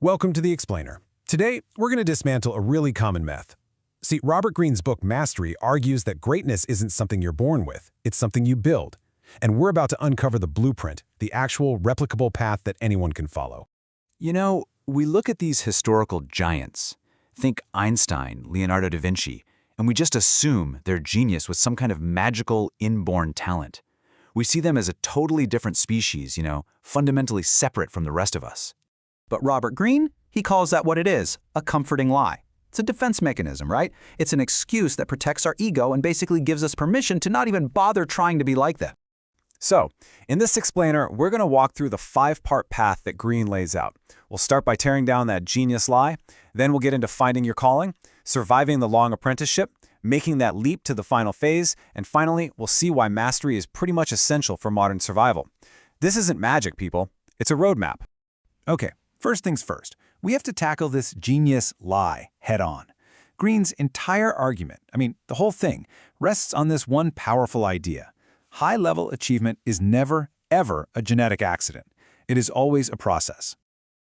Welcome to The Explainer. Today, we're going to dismantle a really common myth. See, Robert Greene's book Mastery argues that greatness isn't something you're born with, it's something you build. And we're about to uncover the blueprint, the actual replicable path that anyone can follow. You know, we look at these historical giants. Think Einstein, Leonardo da Vinci, and we just assume their genius was some kind of magical inborn talent. We see them as a totally different species, fundamentally separate from the rest of us. But Robert Greene, he calls that what it is, a comforting lie. It's a defense mechanism, right? It's an excuse that protects our ego and basically gives us permission to not even bother trying to be like them. So, in this explainer, we're going to walk through the 5-part path that Greene lays out. We'll start by tearing down that genius lie, then we'll get into finding your calling, surviving the long apprenticeship, making that leap to the final phase, and finally, we'll see why mastery is pretty much essential for modern survival. This isn't magic, people. It's a roadmap. Okay, first things first. We have to tackle this genius lie head-on. Greene's entire argument, the whole thing, rests on this one powerful idea. High-level achievement is never, ever a genetic accident. It is always a process.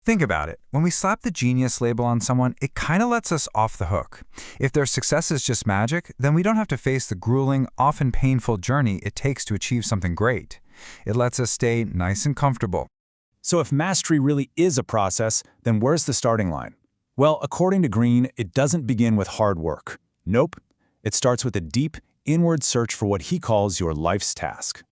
Think about it. When we slap the genius label on someone, it kind of lets us off the hook. If their success is just magic, then we don't have to face the grueling, often painful journey it takes to achieve something great. It lets us stay nice and comfortable. So if mastery really is a process, then where's the starting line? Well, according to Greene, it doesn't begin with hard work. Nope. It starts with a deep, inward search for what he calls your life's task.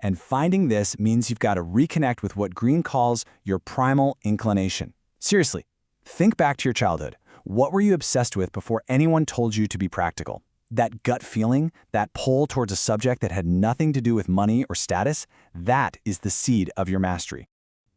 And finding this means you've got to reconnect with what Greene calls your primal inclination. Seriously, think back to your childhood. What were you obsessed with before anyone told you to be practical? That gut feeling, that pull towards a subject that had nothing to do with money or status, that is the seed of your mastery.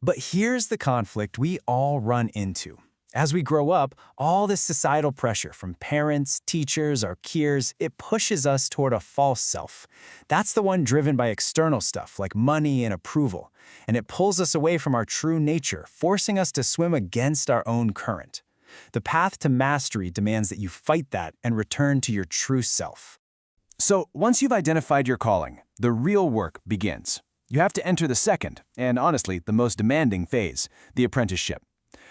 But here's the conflict we all run into. As we grow up, all this societal pressure from parents, teachers, our peers, it pushes us toward a false self. That's the one driven by external stuff like money and approval, and it pulls us away from our true nature, forcing us to swim against our own current. The path to mastery demands that you fight that and return to your true self. So once you've identified your calling, the real work begins. You have to enter the second, and honestly, the most demanding phase, the apprenticeship.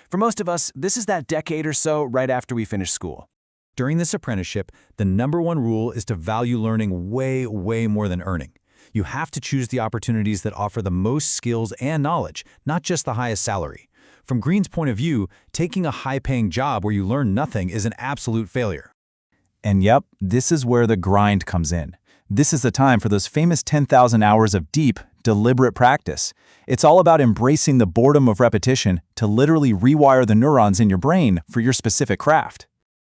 For most of us, this is that decade or so right after we finish school. During this apprenticeship, the #1 rule is to value learning way, way more than earning. You have to choose the opportunities that offer the most skills and knowledge, not just the highest salary. From Greene's point of view, taking a high-paying job where you learn nothing is an absolute failure. And yep, this is where the grind comes in. This is the time for those famous 10,000 hours of deep, deliberate practice. It's all about embracing the boredom of repetition to literally rewire the neurons in your brain for your specific craft.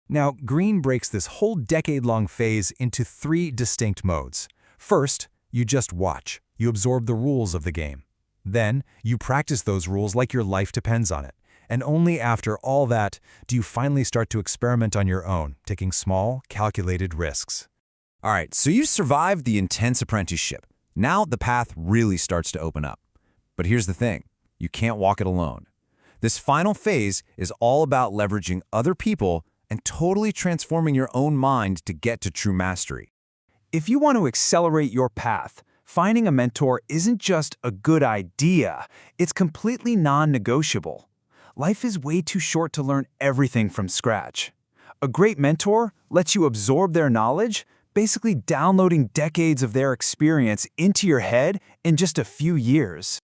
Now, Greene breaks this whole decade-long phase into 3 distinct modes. First, you just watch. You absorb the rules of the game. Then, you practice those rules like your life depends on it. And only after all that do you finally start to experiment on your own, taking small, calculated risks. All right, so you've survived the intense apprenticeship. Now the path really starts to open up. But here's the thing, you can't walk it alone. This final phase is all about leveraging other people and totally transforming your own mind to get to true mastery. If you want to accelerate your path, finding a mentor isn't just a good idea, it's completely non-negotiable. Life is way too short to learn everything from scratch. A great mentor lets you absorb their knowledge, basically downloading decades of their experience into your head in just a few years.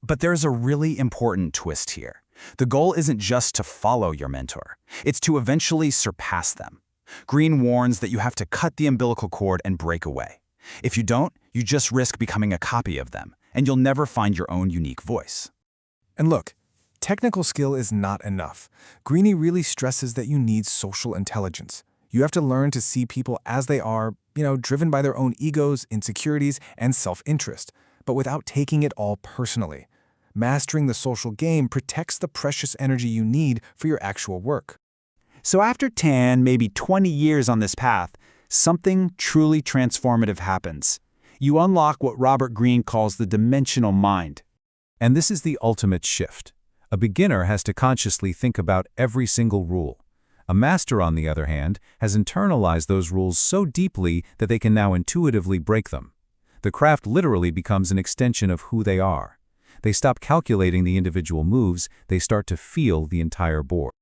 But there's a really important twist here. The goal isn't just to follow your mentor. It's to eventually surpass them. Greene warns that you have to cut the umbilical cord and break away. If you don't, you just risk becoming a copy of them, and you'll never find your own unique voice. And look, technical skill is not enough. Greene really stresses that you need social intelligence. You have to learn to see people as they are, driven by their own egos, insecurities, and self-interest, but without taking it all personally. Mastering the social game protects the precious energy you need for your actual work. So after 10, maybe 20 years on this path, something truly transformative happens. You unlock what Robert Greene calls the dimensional mind. And this is the ultimate shift. A beginner has to consciously think about every single rule. A master, on the other hand, has internalized those rules so deeply that they can now intuitively break them. The craft literally becomes an extension of who they are. They stop calculating the individual moves, they start to feel the entire board.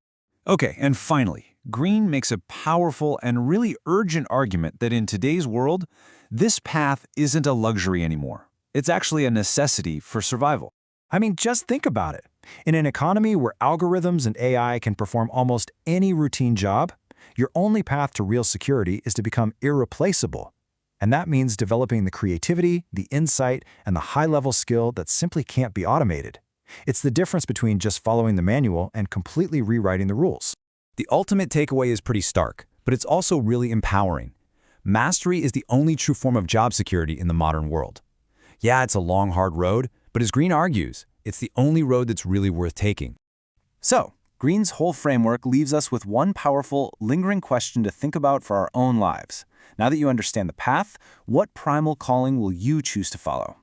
Okay, and finally, Greene makes a powerful and really urgent argument that in today's world, this path isn't a luxury anymore. It's actually a necessity for survival. I mean, just think about it. In an economy where algorithms and AI can perform almost any routine job, your only path to real security is to become irreplaceable. And that means developing the creativity, the insight, and the high-level skill that simply can't be automated. It's the difference between just following the manual and completely rewriting the rules. The ultimate takeaway is pretty stark, but it's also really empowering. Mastery is the only true form of job security in the modern world. Yeah, it's a long, hard road, but as Greene argues, it's the only road that's really worth taking. So, Greene's whole framework leaves us with one powerful, lingering question to think about for our own lives. Now that you understand the path, what primal calling will you choose to follow?